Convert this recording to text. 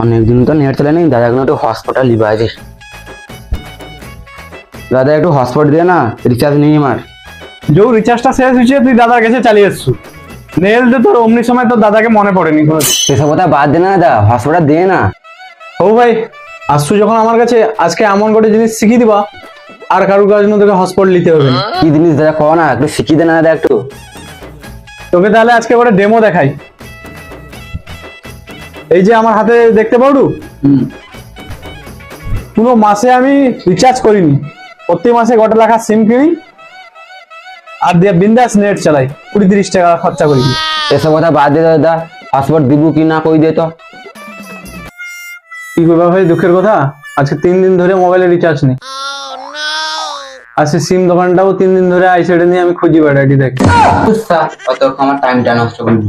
অনেকদিন তো নেট চলে নেই, দাদা একটু হটস্পটটা লিবা আছে। দাদা একটু হটস্পট দিয়ে না, রিচার্জ নেই আমার। যে রিচার্জটা শেষ হয়েছে তুই দাদার কাছে চালিয়ে এসছু, নেল যে তোর অমনি সময় তোর দাদাকে মনে পড়েনি কোনো। এসব কথা বাদ দে না দাদা, হটস্পটটা দিয়ে না। ও ভাই, আসছু যখন আমার কাছে, আজকে এমন করে জিনিস শিখিয়ে দিবা আর কারুর কাছে তোকে হটস্পট নিতে হবে না। কি জিনিস দাদা কও না, একটু শিখিয়ে দে না দাদা একটু। তোকে তাহলে আজকে করে ডেমো দেখাই। এই যে আমার হাতে দেখতে পারু, পুরো মাসে আমি রিচার্জ করিনি, প্রতি মাসে গোটা লাখা সিম কিনি আর দিয়ে বিন্দাস নেট চালাই, 20-30 টাকা খরচা করি। এসব কথা বাদ দে দাদা, হটস্পট দিব কি না কই দে তো। কি করবা ভাই, দুঃখের কথা, আজকে 3 দিন ধরে মোবাইলে রিচার্জ নেই। আজকে সিম দোকানটাও 3 দিন ধরে আইসেডে নিয়ে আমি খুঁজি বেড়াইটি দেখি। অত আমার টাইমটা নষ্ট করবি।